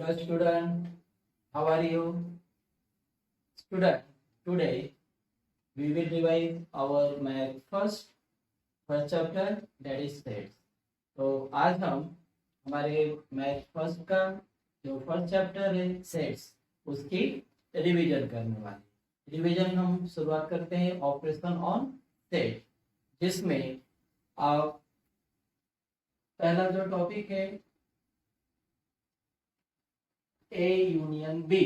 Hello student, how are you? Student, today we will revise our math first chapter that is sets. तो आज हम हमारे math first का जो first chapter है सेट्स उसकी रिवीजन करने वाले। रिवीजन हम शुरुआत करते हैं ऑपरेशन ऑन सेट, जिसमें आप पहला जो टॉपिक है A union B.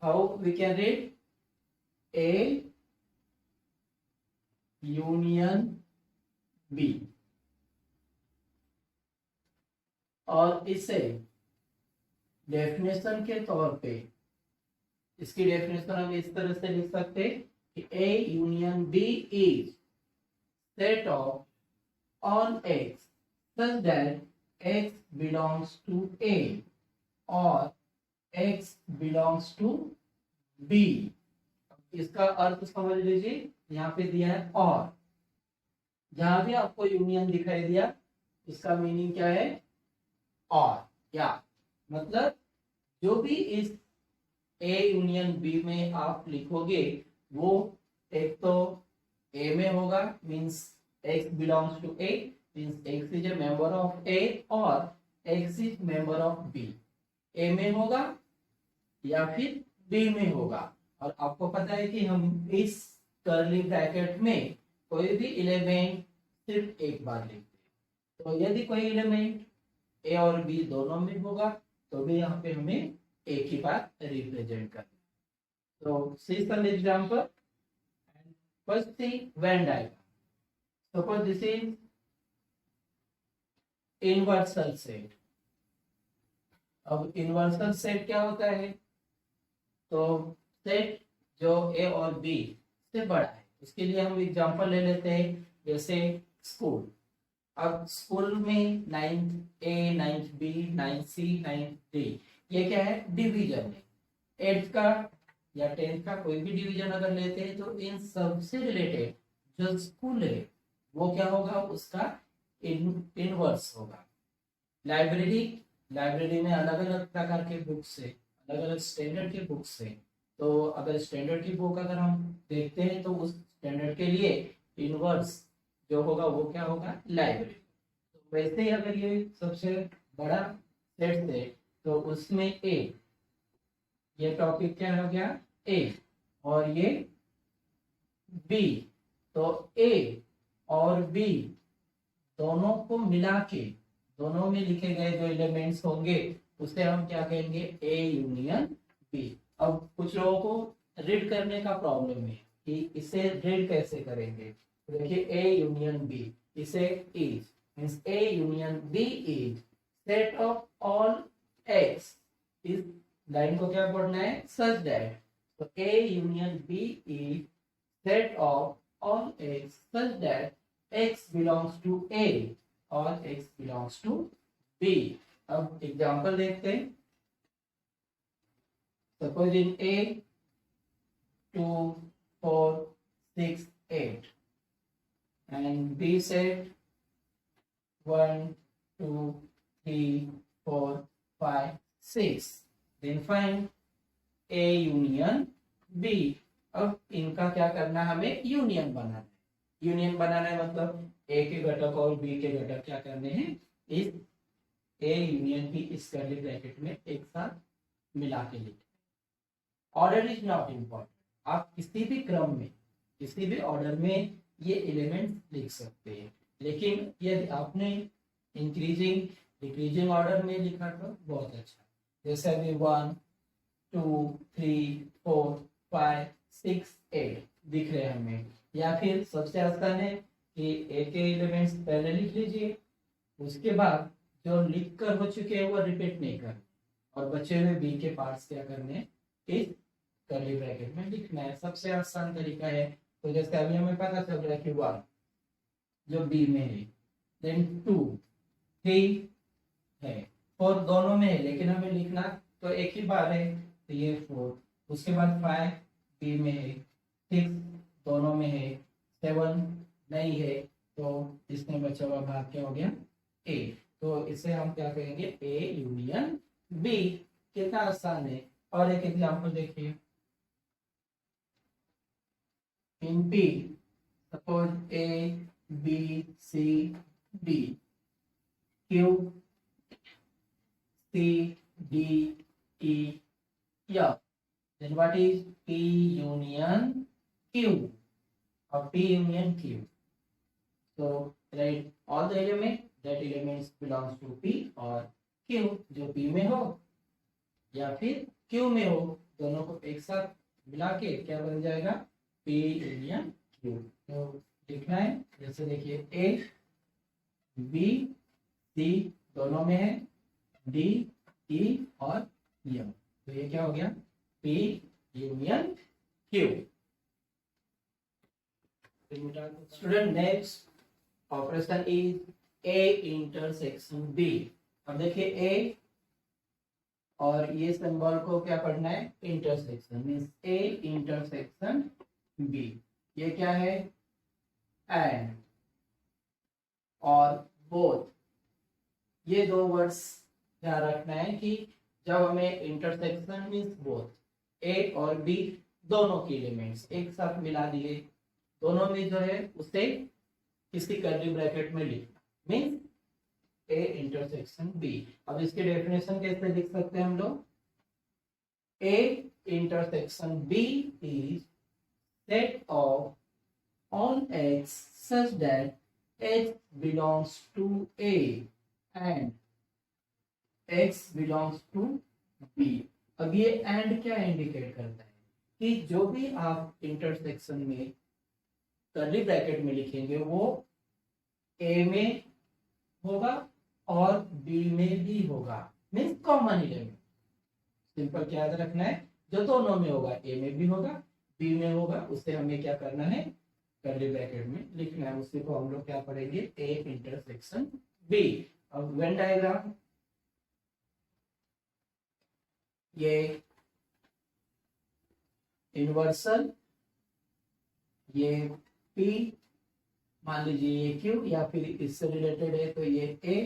How we can read? A union B. और इसे डेफिनेशन के तौर पे इसकी डेफिनेशन हम इस तरह से लिख सकते हैं कि A union B is set of on X such that X belongs to A और X belongs to B। इसका अर्थ समझ लीजिए, यहाँ पे दिया है और, जहां भी आपको यूनियन दिखाई दिया इसका मीनिंग क्या है? और या मतलब जो भी इस A यूनियन B में आप लिखोगे वो एक तो A में होगा, means X belongs to A, means X is a member of A और X is member of B। A में होगा या फिर B में होगा। और आपको पता है कि हम इस कर्ली ब्रैकेट में कोई भी एलिमेंट सिर्फ एक बार लिखते हैं, तो यदि कोई एलिमेंट A और B दोनों में होगा तो भी यहाँ पे हमें एक ही बार रिप्रेजेंट करना है। तो see some example and first thing Venn diagram. Suppose this is universal set. अब इनवर्सल सेट क्या होता है? तो सेट जो ए और बी से बड़ा है, उसके लिए हम एग्जांपल ले लेते हैं, जैसे स्कूल। अब स्कूल में 9th A, 9th B, 9th C, 9th D, ये क्या है? डिवीजन है। 8th का या 10th का कोई भी डिवीजन अगर लेते हैं तो इन सब से रिलेटेड जो स्कूल है वो क्या होगा? उसका इनवर्स होगा। लाइब्रेरी में अलग अलग प्रकार के बुक्स है, अलग अलग स्टैंडर्ड के बुक्स है। तो अगर स्टैंडर्ड की बुक अगर हम देखते हैं तो उस स्टैंडर्ड के लिए इनवर्स जो होगा वो क्या होगा? लाइब्रेरी। तो वैसे ही अगर ये सबसे बड़ा सेट है तो उसमें ए, ये टॉपिक क्या हो गया? ए, और ये बी। तो ए और बी दोनों को मिला के दोनों में लिखे गए जो एलिमेंट्स होंगे उसे हम क्या कहेंगे? A union B. अब कुछ लोगों को रीड करने का प्रॉब्लम है कि इसे रीड कैसे करेंगे। तो देखिए ए यूनियन बी, इसे is means A union B is set of all x. इस लाइन को क्या पढ़ना है? Such that. तो A union B is set of all x such that x belongs to A और x belongs to B। अब एग्जांपल देखते हैं। Suppose in A 2 4 6 8 and B set 1 2 3 4 5 6, then find A union B। अब इनका क्या करना है? हमें यूनियन बनाना है। यूनियन बनाना है मतलब ए के घटक और बी के घटक क्या करने हैं? इस ए यूनियन बी इस कर्ली ब्रैकेट में एक साथ मिला के लिखें। ऑर्डर इज नॉट इम्पोर्टेंट, आप किसी भी क्रम में किसी भी ऑर्डर में ये एलिमेंट्स लिख सकते हैं, लेकिन यदि आपने इंक्रीजिंग डिक्रीजिंग ऑर्डर में लिखा तो बहुत अच्छा। जैसे अभी 1 2 3 4 5 6 8 दिख रहे हैं हमें। या फिर सबसे आसान है कि ए के एलिमेंट्स पहले लिख लीजिए, उसके बाद जो लिख कर हो चुके हैं वो रिपीट नहीं करना, और बचे हुए बी के पार्ट्स क्या करने? इस कर्ली ब्रैकेट में लिखना है। सबसे आसान तरीका है। तो जैसे अभी हमें पता चल रहा है कि 1 जो बी में है, देन 2 3 है, 4 दोनों में है लेकिन हमें लिखना तो एक ही बार है, तो ये 4। उसके बाद 5 बी में है, 6 दोनों में है, 7 नहीं है, तो इसमें बचा हुआ भाग क्या हो गया? ए। तो इसे हम क्या कहेंगे, ए यूनियन बी। कितना आसान है। और एक एग्जांपल देखिए, इन B suppose A B C D, Q C D E F, then what is P union Q or P union Q? So write all the elements that elements belongs to P or Q, जो P में हो या फिर Q में हो, दोनों को एक साथ मिला के क्या बन जाएगा, P union Q। तो लिखना है, जैसे देखिए A B C दोनों में है, D E और M, तो ये क्या हो गया, P union Q। Student, next operation is A intersection B। अब देखिए A और ये सिंबल को क्या पढ़ना है, intersection, means A intersection B। ये क्या है, एंड और बोथ, ये दो वर्ड्स ध्यान रखना है कि जब हमें इंटरसेक्शन मींस बोथ A और B दोनों के एलिमेंट्स एक साथ मिला दिए, दोनों में जो है उसे किसी कर्ली ब्रैकेट में लिखना, मींस A इंटरसेक्शन B। अब इसकी डेफिनेशन कैसे लिख सकते हैं हम लोग, A intersection B is set of on X such that X belongs to A and X belongs to B। अब ये एंड क्या इंडिकेट करता है कि जो भी आप इंटरसेक्शन में कर्ली ब्रैकेट में लिखेंगे वो A में होगा और B में भी होगा, मीन्स कॉमन एलिमेंट। सिंपल क्या याद रखना है, जो दोनों में होगा, A में भी होगा B में होगा, उसे हमें क्या करना है, कर्ली ब्रैकेट में लिखना है। उसी को हम लोग क्या पढ़ेंगे, A इंटरसेक्शन B। अब वेन डायग्राम, ये इन्वर्सल, ये P, मान लीजिए ये Q या फिर इससे रिलेटेड है तो ये A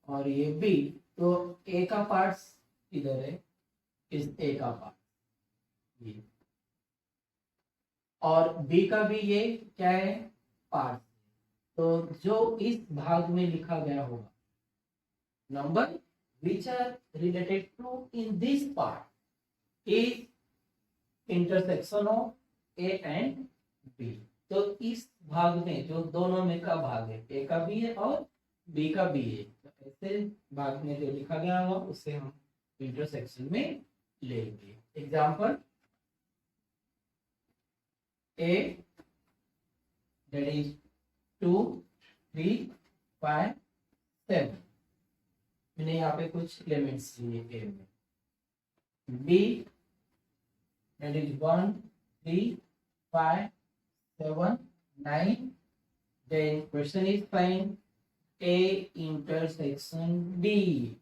और ये B, तो A का पार्ट इधर है, इस A का पार्ट ये, और B का भी ये क्या है, पार्ट। तो जो इस भाग में लिखा गया होगा, number which are related to in this part is intersection of A and B। तो इस भाग में जो दोनों में का भाग है, A का भी है और B का भी है, तो ऐसे भाग में जो लिखा गया होगा उसे हम इंटरसेक्शन में लेंगे। एग्जांपल, A that is 2 3 5 7, मैंने यहाँ पे कुछ एलिमेंट्स लिए A में, B that is 1 3 5 7 9, then question is find A intersection B।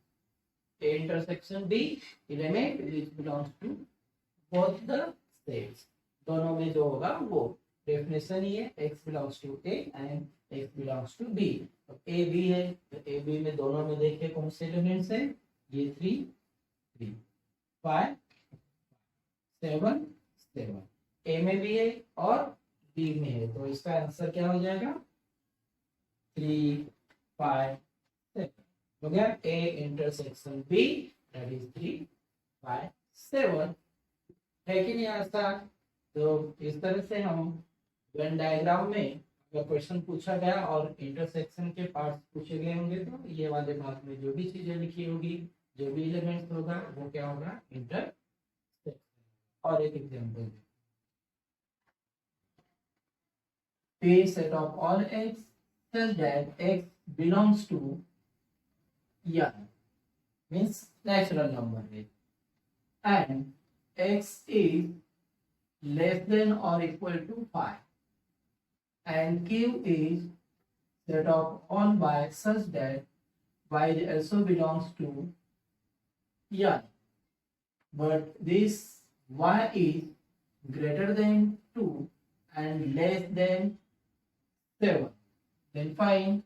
A intersection B element which belongs to both the sets, दोनों में जो होगा वो डेफिनेशन ही है, x belongs to A and x belongs to B। तो A B है तो A B में दोनों में देखिए कौन से एलिमेंट्स है, ये 3 3 5 7 7, A में भी है और B में है, तो इसका आंसर क्या हो जाएगा, 3 5 7 हो गया। A intersection B that is 3 5 7, है कि नहीं आसान। तो इस तरह से हम वेन डायग्राम में अगर क्वेश्चन पूछा गया और इंटरसेक्शन के पार्ट्स पूछे गए होंगे तो ये वाले भाग में जो भी चीजें लिखी होगी, जो भी एलिमेंट्स होगा वो क्या होगा, इंटरसेक्शन। और एक example, P set of all x such that x belongs to n, means natural number है, and x is less than or equal to 5, and Q is set of all y such that y also belongs to n, but this y is greater than 2 and less than 7, then find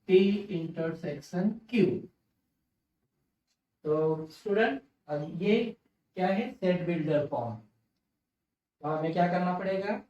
P intersection Q। तो student अब ये क्या है, set builder form. तो हमें क्या करना पड़ेगा,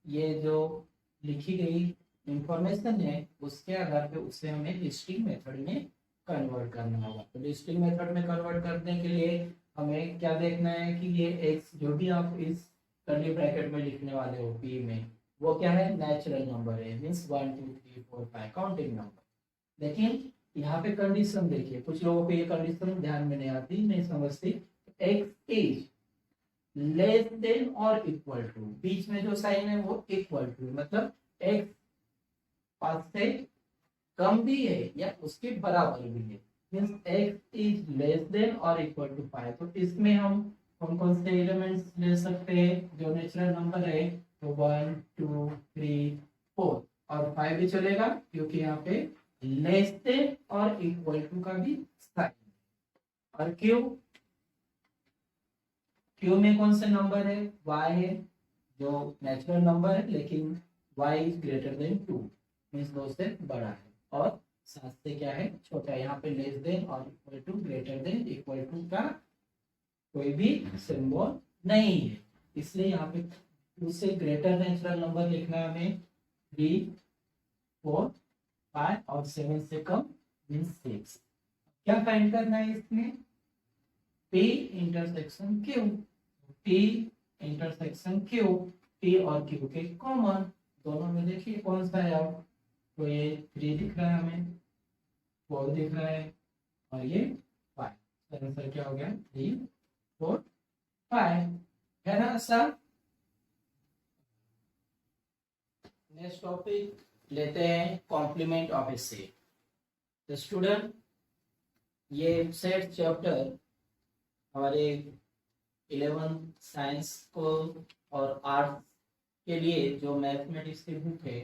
ये जो लिखी गई इंफॉर्मेशन है उसके आधार पे उसे हमें लिस्टिंग मेथड में कन्वर्ट करना होगा। तो लिस्टिंग मेथड में कन्वर्ट करने के लिए हमें क्या देखना है कि ये एक्स जो भी आप इस कर्ली ब्रैकेट में लिखने वाले हो पी में, वो क्या है, नेचुरल नंबर है, मींस 1 2 3 4 5 काउंटिंग नंबर। लेकिन यहाँ पे कंडीशन देखिए, कुछ लोगों को ये कंडीशन ध्यान में नहीं आती, नहीं समझती। एक्स इज लेस देन और इक्वल टू, बीच में जो साइन है वो इक्वल टू, मतलब एक्स 5 से कम भी है या उसके बराबर भी है, means x is less than और इक्वल टू 5। तो इसमें हम कौन कौन से एलिमेंट्स ले सकते हैं, जो नेचुरल नंबर है, तो 1 2 3 4 और 5 भी चलेगा, क्योंकि यहाँ पे लेस देन और इक्वल टू का भी साइन। और क्यू में कौन से नंबर है, y है, जो नेचुरल नंबर है, लेकिन y is greater than 2, means 2 से बड़ा है, और 7 से क्या है, छोटा है। यहाँ पे लेस देन और equal to, greater than, equal to का कोई भी सिंबल नहीं है, इसलिए यहाँ पे 2 से ग्रेटर नेचुरल नंबर लिखना है हमें, 3 4 5 और 7 से कम मींस 6। क्या फाइंड करना है इसमें, P intersection Q। P intersection Q, P और Q के कॉमन, दोनों में देखिए कौन सा है अब, तो ये 3 दिख रहा है हमें, 4 दिख रहा है, और ये 5। आंसर क्या हो गया, 3 4 5, है ना सर। नेक्स्ट टॉपिक लेते हैं, कॉम्प्लीमेंट ऑफ ए सेट। तो स्टूडेंट ये सेट चैप्टर हमारे 11 साइंस को और आर्ट्स के लिए जो मैथमेटिक्स की बुक है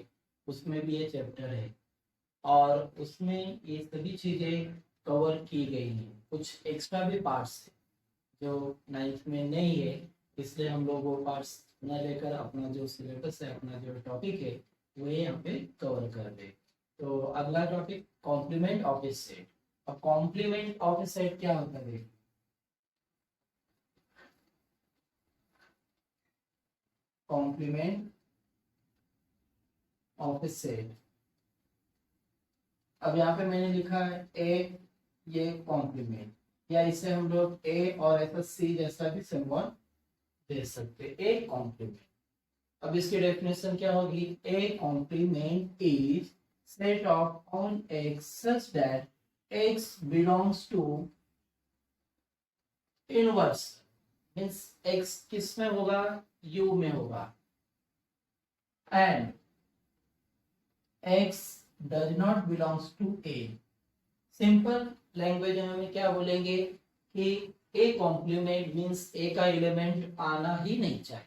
उसमें भी ये चैप्टर है, और उसमें ये सभी चीज़ें कवर की गई हैं। कुछ एक्स्ट्रा भी पार्ट्स है जो 9th में नहीं है, इसलिए हम लोग वो पार्ट्स न लेकर अपना जो सिलेबस है, अपना जो टॉपिक है, वो यहाँ पे कवर कर दे। तो अगला topic, complement of a set. अब कॉम्प्लीमेंट ऑफ ए सेट क्या होता है, कॉम्प्लीमेंट ऑफ ए सेट। अब यहाँ पे मैंने लिखा है ए, ये कॉम्प्लीमेंट, या इसे हम लोग ए और ऐसा सी जैसा भी सिंबल दे सकते, ए कॉम्प्लीमेंट। अब इसकी डेफिनेशन क्या होगी, A complement is set of all x such that x belongs to universe, means x किस में होगा, यू में होगा, and x does not belongs to A। Simple language में हमें क्या बोलेंगे कि A कॉम्प्लीमेंट मींस A का एलिमेंट आना ही नहीं चाहिए।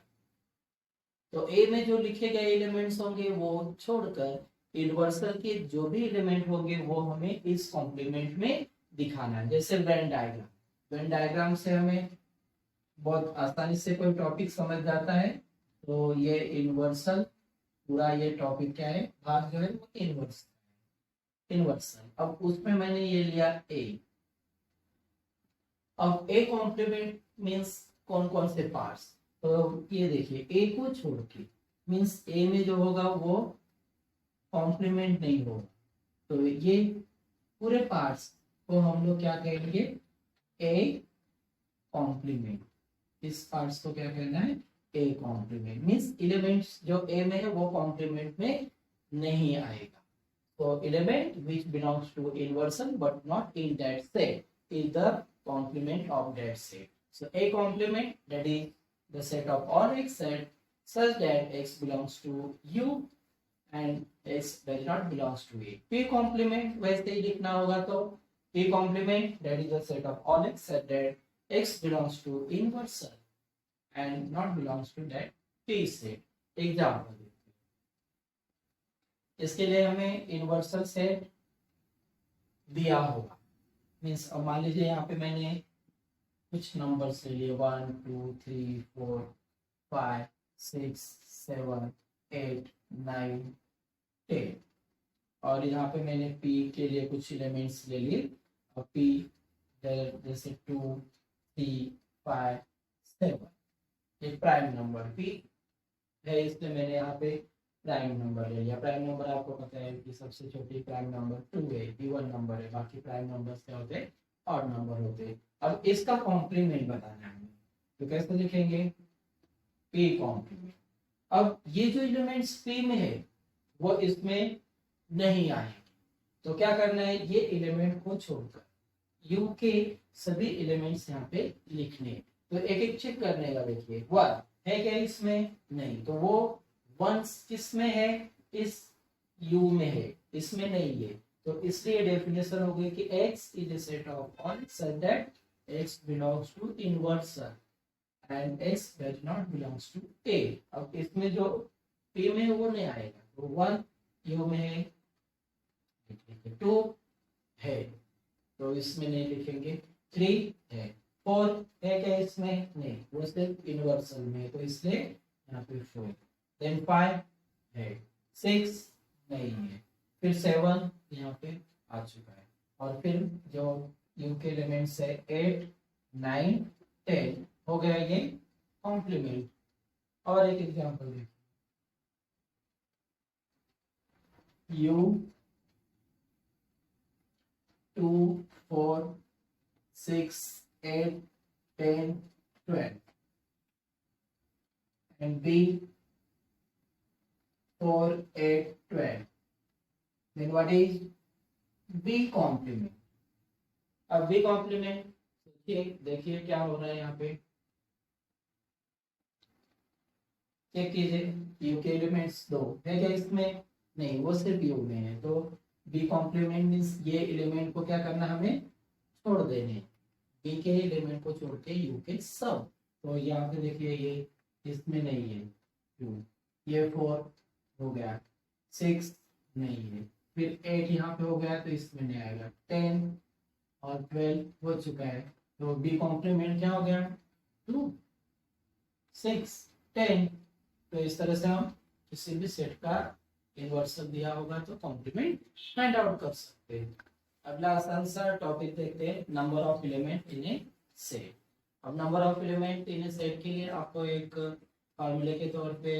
तो A में जो लिखे गए एलिमेंट्स होंगे वो छोड़कर इनवर्सल के जो भी एलिमेंट होंगे वो हमें इस कॉम्प्लीमेंट में दिखाना है। जैसे वेन डायग्राम, वेन डायग्राम से हमें बहुत आसानी से कोई टॉपिक समझ जाता है, तो ये इनवर्सल पूरा ये टॉपिक क्या है, भाग जो है वो इनवर्सल। अब उसमें मैंने ये लिया ए। अब ए कॉम्प्लीमेंट मींस कौन कौन से पार्ट्स, तो ये देखिए ए को छोड़ के, मींस ए में जो होगा वो कॉम्प्लीमेंट नहीं होगा, तो ये पूरे पार्ट्स को हम लोग क्या कहेंगे, ए कॉम्प्लीमेंट। इस पार्ट्स को क्या कहना है, ए कॉम्प्लीमेंट, मींस एलिमेंट्स जो ए में है वो कॉम्प्लीमेंट में नहीं आएगा। So element which belongs to inversion but not in that set is the complement of that set. So A complement, that is the set of all x set such that x belongs to U and x does not belongs to A. P complement वैसे ही लिखना होगा, तो P complement that is the set of all x such that x belongs to inversion and not belongs to that P set. Example, इसके लिए हमें इनवर्सल set दिया होगा, means अब मान लीजिए यहाँ पे मैंने कुछ नंबर्स ले लिए 1 2 3 4 5 6 7 8 9 10। और यहाँ पे मैंने p के लिए कुछ एलिमेंट्स ले लिए। और p जैसे 2 3 5 7, ये प्राइम नंबर p है, इसलिए मैंने यहाँ पे प्राइम नंबर ले लिया। प्राइम नंबर आपको पता है कि सबसे छोटी प्राइम नंबर 2 है, इवन नंबर है, बाकी प्राइम नंबर्स क्या होते हैं, ऑड नंबर होते हैं। अब इसका कॉम्प्लीमेंट बताना है हमें, तो कैसे लिखेंगे, p कॉम्प्लीमेंट। अब ये जो एलिमेंट्स p में है वो इसमें नहीं आएंगे, तो क्या करना है, ये एलिमेंट को छोड़कर u के सभी एलिमेंट्स यहाँ पे लिखने। तो एक एक चेक करने का, देखिए 1 है क्या इसमें, नहीं, तो वो 1 किसमें है, इस u में है, इसमें नहीं है। तो इसलिए डेफिनेशन हो गई कि x is a set of all such that x belongs to inverse and x does not belongs to a। अब इसमें जो p में है वो नहीं आएगा, तो 1 u में है, 2 है तो इसमें नहीं लिखेंगे, 3 है, 4 है क्या इसमें, नहीं, वो सिर्फ इनवर्सल में है, तो इसलिए यहाँ पे 4। देन 5 है, 6 नहीं है, फिर 7 यहाँ पे आ चुका है, और फिर जो u के एलिमेंट्स है 8 9 10 हो गया ये कॉम्प्लीमेंट। और एक एग्जांपल देखिए, u 2 4 6 8 10 12 and b 4 8 12, then what is b complement। अब b complement देखिए क्या हो रहा है, यहाँ पे चेक कीजिए, u के एलिमेंट्स 2 है क्या इसमें, नहीं, वो सिर्फ u में है, तो b कॉम्प्लीमेंट मीन्स ये एलिमेंट को क्या करना, हमें छोड़ देने, b के एलिमेंट को छोड़ के u के सब। तो यहाँ पे देखिए ये इसमें नहीं है 2, ये 4 हो गया, 6 नहीं है, फिर 8 यहाँ पे हो गया तो इसमें नहीं आएगा, 10 और 12 हो चुका है, तो b कॉम्प्लीमेंट क्या हो गया, 2 6 10। तो इस तरह से हम किसी भी सेट का इन्वर्सल दिया होगा तो कॉम्प्लीमेंट फाइंड आउट कर सकते हैं। अगला आसान सा टॉपिक देखते हैं, number of element in a set. अब number of element in a set के लिए आपको एक फॉर्मूले के तौर पे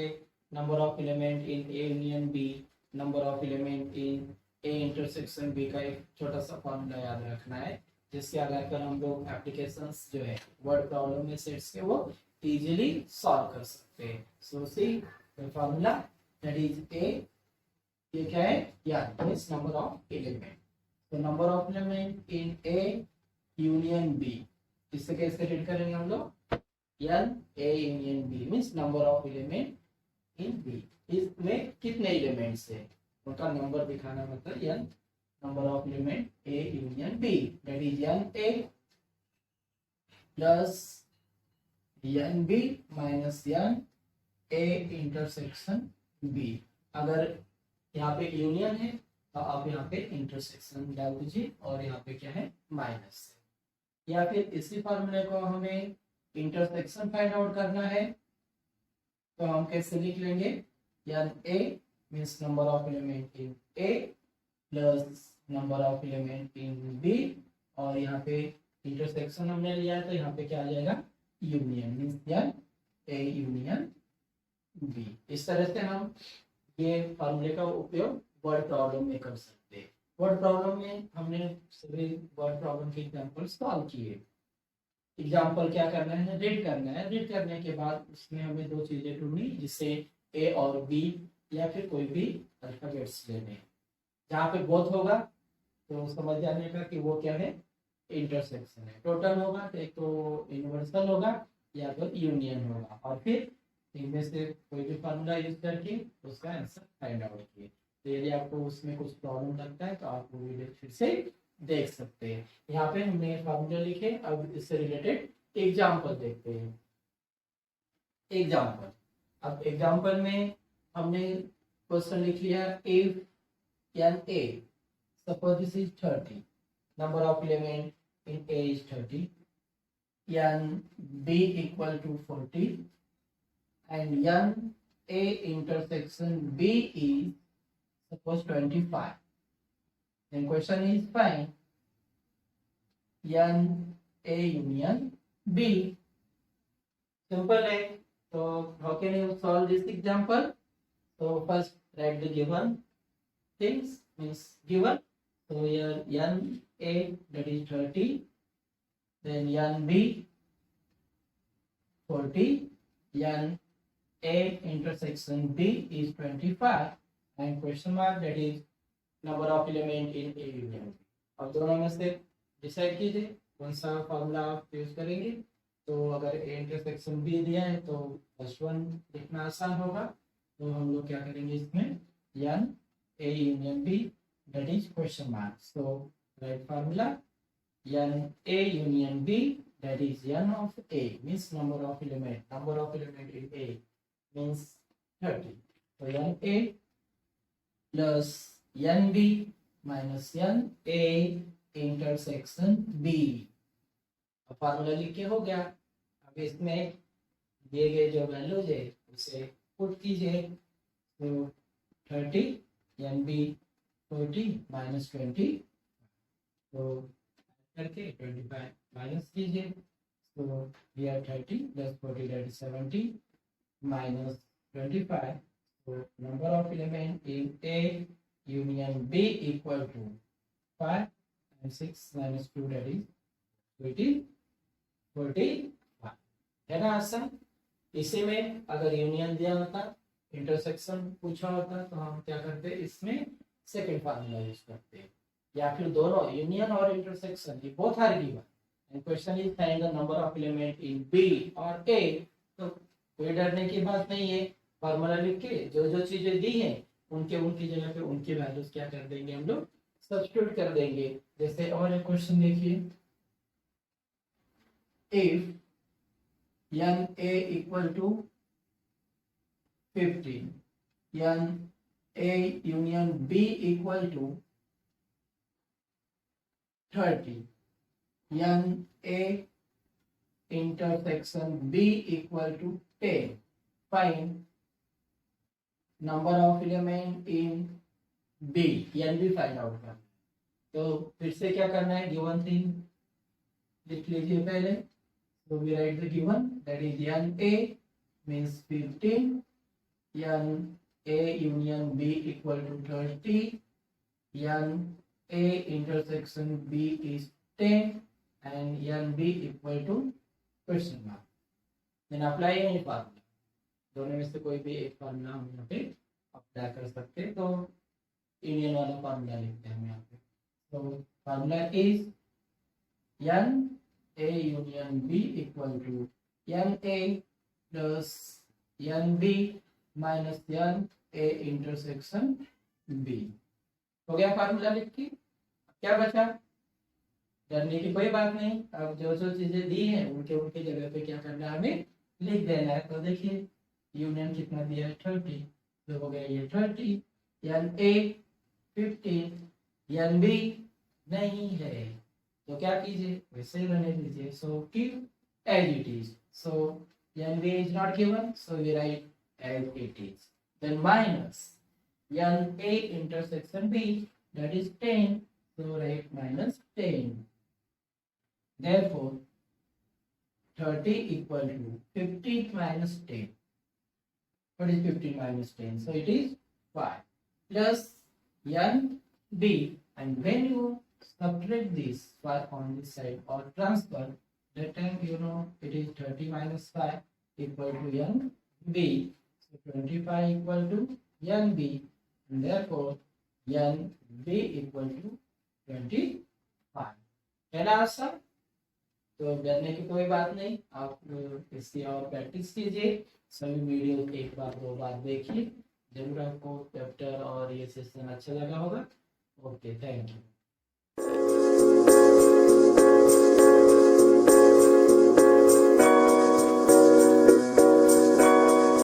number of element in A union B, number of element in A intersection B का एक छोटा सा फॉर्मूला याद रखना है, जिसके आधार पर हम लोग एप्लीकेशंस जो है वर्ड प्रॉब्लम में सेट्स के वो इजीली सॉल्व कर सकते हैं। So see the formula that is A, ये क्या है, याद इज नंबर ऑफ एलिमेंट। तो number of element in A union B, इससे कैसे रीड करेंगे हम लोग, n A union B means number of element in B, इसमें कितने एलिमेंट्स है उनका नंबर दिखाना, मतलब n number of element A union B, that is n A plus n B minus n A intersection B. अगर यहाँ पे union है तो आप यहाँ पे इंटरसेक्शन डाल दीजिए और यहाँ पे क्या है, माइनस है। या फिर इसी फॉर्मूले को हमें इंटरसेक्शन फाइंड आउट करना है, तो हम कैसे लिख लेंगे, n A means number of element in A plus number of element in B, और यहाँ पे इंटरसेक्शन हमने लिया है तो यहाँ पे क्या आ जाएगा, union means n A union B. इस तरह से हम ये फॉर्मूले का उपयोग वर्ड प्रॉब्लम में कर सकते हैं। वर्ड प्रॉब्लम में हमने सभी वर्ड प्रॉब्लम के एग्जांपल सॉल्व किए। एग्जांपल क्या करना है, रीड करना है, रीड करने के बाद उसमें हमें दो चीजें ढूंढनी, जिससे ए और बी या फिर कोई भी अल्फाबेट्स लेने, जहाँ पे बोथ होगा तो समझ जाने का कि वो क्या है, इंटरसेक्शन है। टोटल होगा तो एक तो यूनिवर्सल होगा या तो यूनियन होगा, और फिर इनमें से कोई भी फार्मूला यूज करके उसका आंसर फाइंड आउट किए। तो यदि आपको उसमें कुछ प्रॉब्लम लगता है तो आप वो वीडियो फिर से देख सकते हैं। यहाँ पे हमने फार्मूला लिखे, अब इससे रिलेटेड एग्जाम्पल देखते हैं। एग्जाम्पल, अब एग्जाम्पल में हमने क्वेश्चन लिख लिया, if n A, suppose this is 30, number of element in A is 30, n B equal to 40 and n a intersection b is suppose 25, Then question is find n A union B. Simple है. So how can you solve this example? So first write the given things, means given. So here n A, that is 30, then n B 40, n A intersection B is 25, and question mark, that is number of element in A union B. अब दोनों में से decide कीजिए कौन सा formula आप use करेंगे. तो अगर A इंटरसेक्शन B दिया है तो फर्स्ट वन लिखना आसान होगा. तो हम लोग क्या करेंगे इसमें, n A union B, that is question mark. So right formula, n A union B, that is n of A means number of element in A means 30. So n A plus n B minus n A intersection B. अब formula लिख के हो गया. अब इसमें दिए गए जो वैल्यूज है उसे पुट कीजिए. तो 30 n B 40 minus 20, तो करके 25 माइनस कीजिए. तो here 30 plus 40, that is 70, minus 25. So number of element in A union B equal to 5, and 6 minus 2, that is 45. है ना आसान. इसी में अगर यूनियन दिया होता, इंटरसेक्शन पूछा होता, तो हम क्या करते, इसमें सेकंड फार्मूला यूज करते, या फिर दोनों यूनियन और इंटरसेक्शन ये both are given and question is find the number of element in B और ए. तो कोई डरने की बात नहीं है. फार्मूला लिख के जो जो चीजें दी हैं उनकी जगह पे उनकी वैल्यूज क्या कर देंगे, हम लोग सब्स्टिट्यूट कर देंगे. जैसे और एक क्वेश्चन देखिए, if n A equal to 15, n A union B equal to 30, n A intersection B equal to 10. Find number of element in B. n भी फाइंड आउट करना. तो फिर से क्या करना है, गिवन थिंग लिख लीजिए पहले. So we write the given, that is n A means 15, n A union B equal to 30, n A intersection B is 10, and n B equal to question mark. Then apply any formula. दोनों में से कोई भी एक formula हम यहाँ पे apply कर सकते हैं. तो यूनियन वाला फार्मूला लिखते हैं हम यहाँ पे. तो formula is n A union B equal to n A plus n B minus n A intersection B. हो गया फार्मूला लिख के. क्या बचा, डरने की कोई बात नहीं. अब जो जो चीजें दी हैं उनके जगह पे क्या करना है, हमें लिख देना है. तो देखिए यूनियन कितना दिया है, 30. तो हो गया ये 30, n A 15, n B नहीं है तो क्या कीजिए, वैसे ही रहने दीजिए. So keep as it is. So n B is not given, so we write as it is. Then minus n A intersection B, that is 10, so write minus 10. Therefore 30 equal to 15 minus 10. What is 15 minus 10? So it is 5 plus n B, and when you subtract this 5 on this side or transfer, that time you know it is 30 minus 5 equal to n B. So 25 equal to n B, and therefore n B equal to 25. है ना आसान. तो डरने की कोई बात नहीं. आप इसकी और प्रैक्टिस कीजिए. सभी वीडियो एक बार दो बार देखिए. जरूर आपको चैप्टर और ये सेशन अच्छा लगा होगा. Okay, thank you.